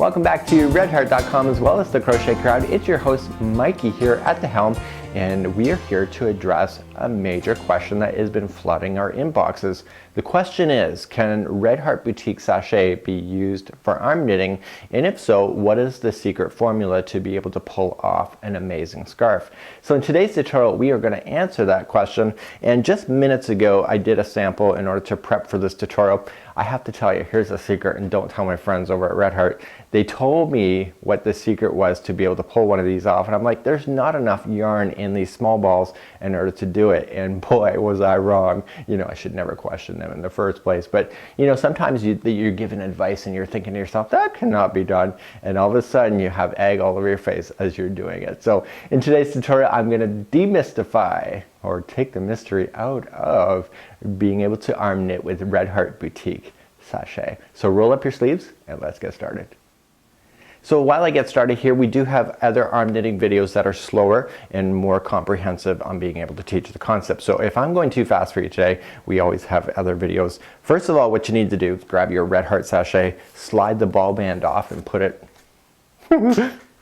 Welcome back to redheart.com as well as the Crochet Crowd. It's your host Mikey here at the helm, and we are here to address a major question that has been flooding our inboxes. The question is, can Red Heart Boutique Sashay be used for arm knitting? And if so, what is the secret formula to be able to pull off an amazing scarf? So in today's tutorial, we are going to answer that question. And just minutes ago, I did a sample in order to prep for this tutorial. I have to tell you, here's a secret, and don't tell my friends over at Red Heart. They told me what the secret was to be able to pull one of these off, and I'm like, there's not enough yarn in these small balls in order to do it. And boy, was I wrong. You know, I should never question them in the first place. But you know, sometimes you're given advice and you're thinking to yourself, that cannot be done. And all of a sudden you have egg all over your face as you're doing it. So in today's tutorial, I'm going to demystify or take the mystery out of being able to arm knit with Red Heart Boutique Sashay. So roll up your sleeves and let's get started. So while I get started here, we do have other arm knitting videos that are slower and more comprehensive on being able to teach the concept. So if I'm going too fast for you today, we always have other videos. First of all, what you need to do is grab your Red Heart Sashay, slide the ball band off and put it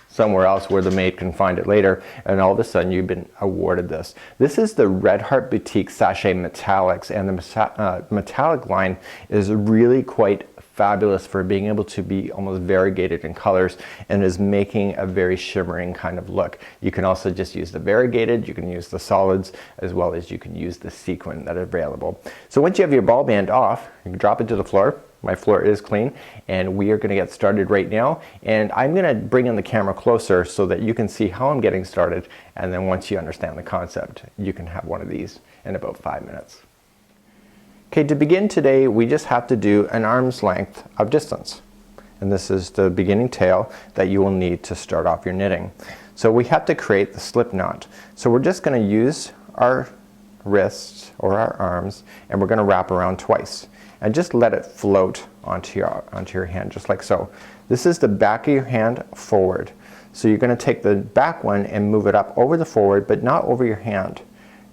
somewhere else where the maid can find it later, and all of a sudden you've been awarded this. This is the Red Heart Boutique Sashay Metallics, and the metallic line is really quite fabulous for being able to be almost variegated in colors and is making a very shimmering kind of look. You can also just use the variegated, you can use the solids, as well as you can use the sequin that are available. So once you have your ball band off, you can drop it to the floor. My floor is clean, and we are going to get started right now. And I'm going to bring in the camera closer so that you can see how I'm getting started. And then once you understand the concept, you can have one of these in about 5 minutes. Okay, to begin today, we just have to do an arm's length of distance. And this is the beginning tail that you will need to start off your knitting. So we have to create the slip knot. So we're just going to use our wrists or our arms, and we're going to wrap around twice. And just let it float onto your hand, just like so. This is the back of your hand forward. So you're going to take the back one and move it up over the forward, but not over your hand.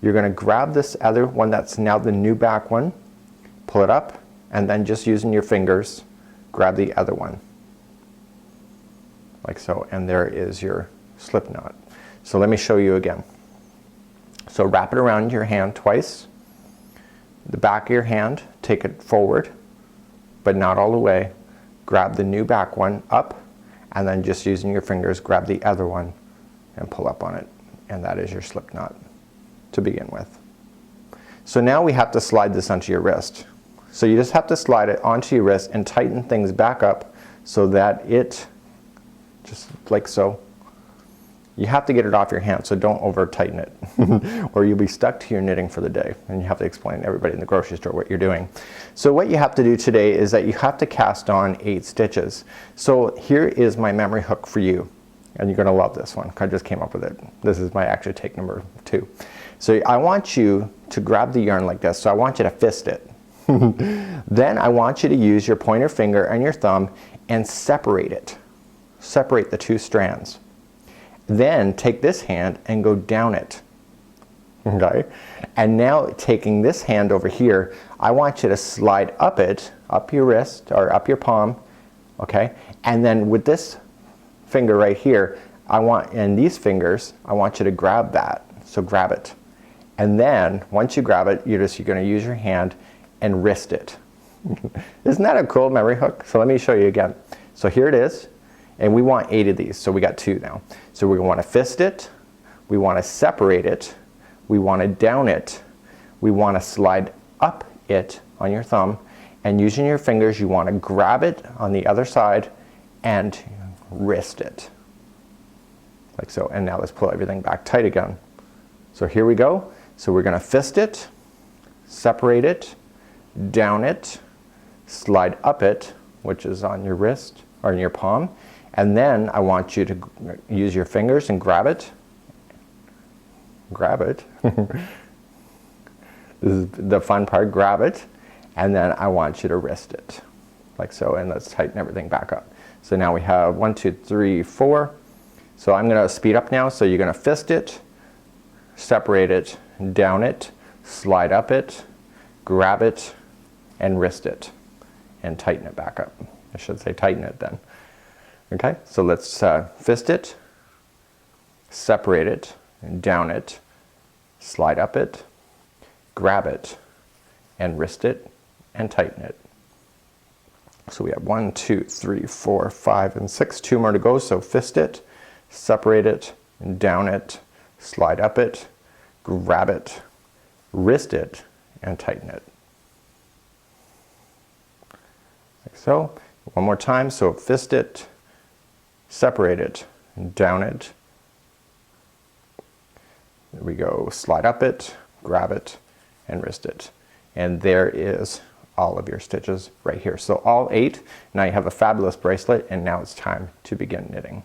You're going to grab this other one that's now the new back one, pull it up, and then just using your fingers, grab the other one. Like so, and there is your slip knot. So let me show you again. So wrap it around your hand twice. The back of your hand, take it forward, but not all the way. Grab the new back one up, and then just using your fingers, grab the other one and pull up on it. And that is your slip knot to begin with. So now we have to slide this onto your wrist. So you just have to slide it onto your wrist and tighten things back up so that it, just like so. You have to get it off your hand, so don't over tighten it or you'll be stuck to your knitting for the day and you have to explain to everybody in the grocery store what you're doing. So what you have to do today is that you have to cast on 8 stitches. So here is my memory hook for you, and you're going to love this one. I just came up with it. This is my actual take number 2. So I want you to grab the yarn like this. So I want you to fist it. Then I want you to use your pointer finger and your thumb and separate it. Separate the 2 strands. Then take this hand and go down it. Okay? And now taking this hand over here, I want you to slide up it, up your wrist or up your palm, okay? And then with this finger right here, and these fingers, I want you to grab that. So grab it. And then once you grab it, you're going to use your hand and wrist it. Isn't that a cool memory hook? So let me show you again. So here it is. And we want 8 of these, so we got 2 now. So we want to fist it, we want to separate it, we want to down it, we want to slide up it on your thumb, and using your fingers you want to grab it on the other side and wrist it. Like so. And now let's pull everything back tight again. So here we go. So we're going to fist it, separate it, down it, slide up it, which is on your wrist or in your palm. And then I want you to use your fingers and grab it. Grab it. This is the fun part. Grab it. And then I want you to wrist it. Like so. And let's tighten everything back up. So now we have 1, 2, 3, 4. So I'm going to speed up now. So you're going to fist it, separate it, down it, slide up it, grab it, and wrist it. And tighten it back up. I should say tighten it then. Okay, so let's fist it, separate it, down it, slide up it, grab it, and wrist it, and tighten it. So we have 1, 2, 3, 4, 5, and 6. 2 more to go. So fist it, separate it, down it, slide up it, grab it, wrist it, and tighten it. Like so. One more time. So fist it, separate it, down it. There we go. Slide up it, grab it, and wrist it. And there is all of your stitches right here. So all 8. Now you have a fabulous bracelet, and now it's time to begin knitting.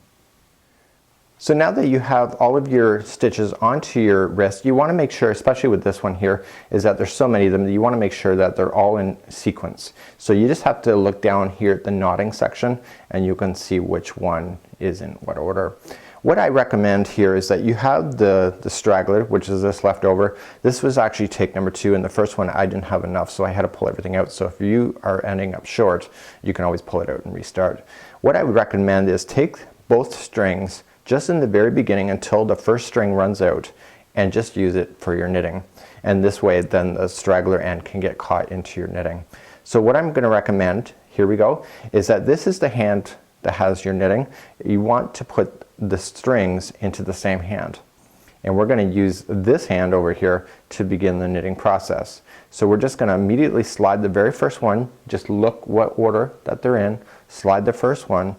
So now that you have all of your stitches onto your wrist, you want to make sure, especially with this one here, is that there's so many of them that you want to make sure that they're all in sequence. So you just have to look down here at the knotting section and you can see which one is in what order. What I recommend here is that you have the straggler, which is this leftover. This was actually take number 2, and the first one I didn't have enough, so I had to pull everything out. So if you are ending up short, you can always pull it out and restart. What I would recommend is take both strings just in the very beginning until the first string runs out, and just use it for your knitting. And this way then the straggler end can get caught into your knitting. So what I'm going to recommend, here we go, is that this is the hand that has your knitting. You want to put the strings into the same hand. And we're going to use this hand over here to begin the knitting process. So we're just going to immediately slide the very first one, just look what order that they're in, slide the first one,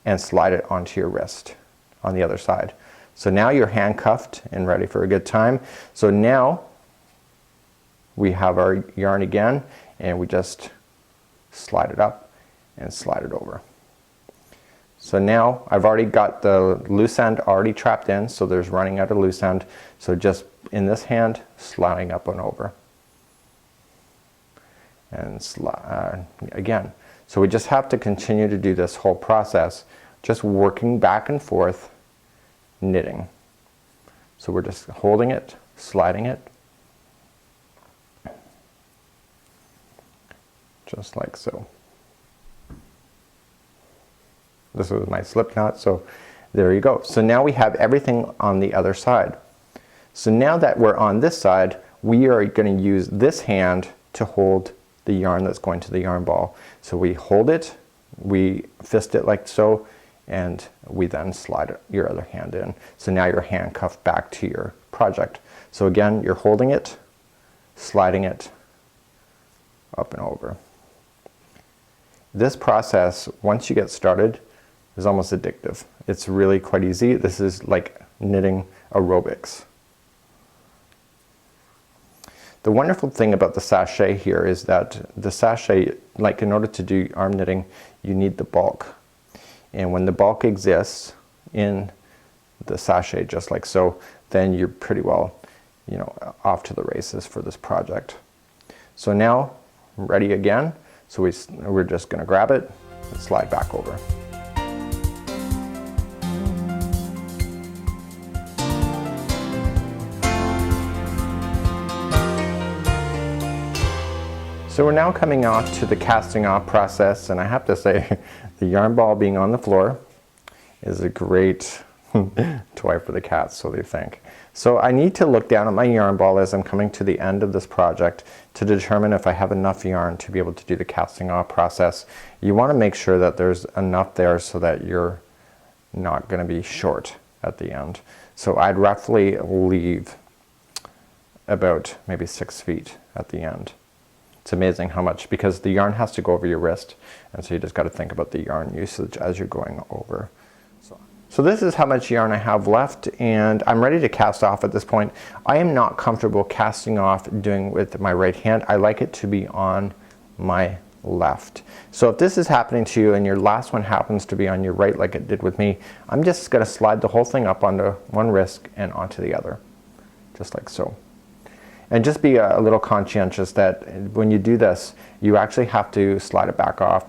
and slide it onto your wrist on the other side. So now you're handcuffed and ready for a good time. So now we have our yarn again, and we just slide it up and slide it over. So now I've already got the loose end already trapped in, so there's running out of loose end. So just in this hand, sliding up and over. And again. So we just have to continue to do this whole process, just working back and forth, knitting. So we're just holding it, sliding it, just like so. This was my Slipknot, so there you go. So now we have everything on the other side. So now that we're on this side, we are going to use this hand to hold the yarn that's going to the yarn ball. So we hold it, we fist it like so, and we then slide your other hand in. So now you're handcuffed back to your project. So again, you're holding it, sliding it up and over. This process, once you get started, is almost addictive. It's really quite easy. This is like knitting aerobics. The wonderful thing about the sachet here is that the sachet, like in order to do arm knitting, you need the bulk. And when the bulk exists in the sachet, just like so, then you're pretty well, off to the races for this project. So now, ready again. So we're just going to grab it and slide back over. So we're now coming off to the casting off process, and I have to say the yarn ball being on the floor is a great toy for the cats, so they think. So I need to look down at my yarn ball as I'm coming to the end of this project to determine if I have enough yarn to be able to do the casting off process. You want to make sure that there's enough there so that you're not going to be short at the end. So I'd roughly leave about maybe 6 feet at the end. It's amazing how much, because the yarn has to go over your wrist, and so you just got to think about the yarn usage as you're going over. So this is how much yarn I have left, and I'm ready to cast off at this point. I am not comfortable casting off doing with my right hand. I like it to be on my left. So if this is happening to you and your last one happens to be on your right like it did with me, I'm just going to slide the whole thing up onto one wrist and onto the other, just like so. And just be a little conscientious that when you do this, you actually have to slide it back off.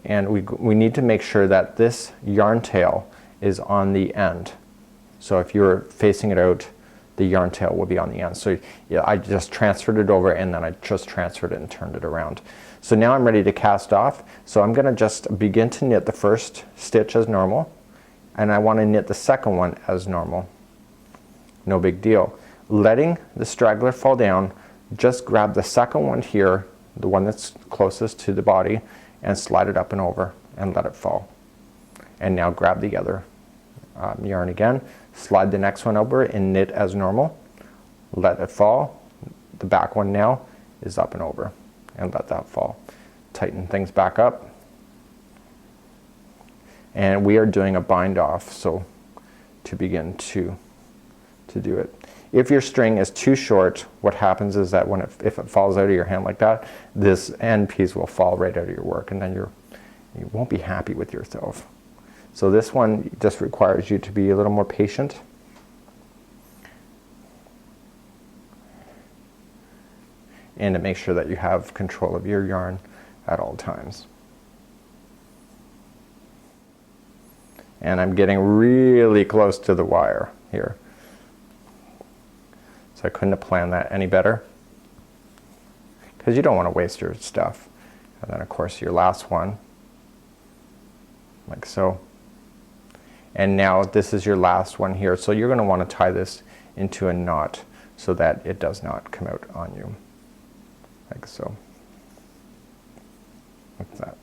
And we need to make sure that this yarn tail is on the end. So if you're facing it out the yarn tail will be on the end. So yeah, I just transferred it over and then I just transferred it and turned it around. So now I'm ready to cast off. So I'm gonna just begin to knit the first stitch as normal, and I want to knit the second one as normal. No big deal. Letting the straggler fall down, just grab the second one here, the one that's closest to the body, and slide it up and over and let it fall. And now grab the other yarn again, slide the next one over and knit as normal, let it fall. The back one now is up and over, and let that fall. Tighten things back up. And we are doing a bind off, so to begin to do it. If your string is too short, what happens is that if it falls out of your hand like that, this end piece will fall right out of your work, and then you won't be happy with yourself. So this one just requires you to be a little more patient. And to make sure that you have control of your yarn at all times. And I'm getting really close to the wire here. So I couldn't have planned that any better, because you don't want to waste your stuff. And then of course your last one, like so. And now this is your last one here. So you're going to want to tie this into a knot so that it does not come out on you. Like so. Like that.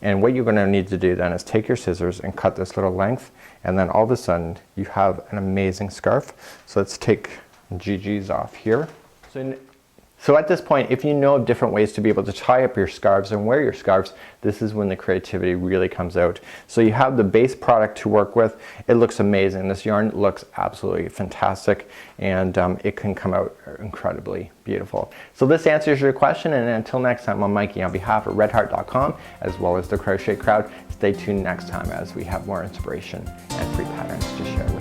And what you're going to need to do then is take your scissors and cut this little length, and then all of a sudden you have an amazing scarf. So let's take GG's off here. So at this point, if you know of different ways to be able to tie up your scarves and wear your scarves, this is when the creativity really comes out. So you have the base product to work with. It looks amazing. This yarn looks absolutely fantastic, and it can come out incredibly beautiful. So this answers your question, and until next time, I'm Mikey on behalf of redheart.com as well as the Crochet Crowd. Stay tuned next time as we have more inspiration and free patterns to share.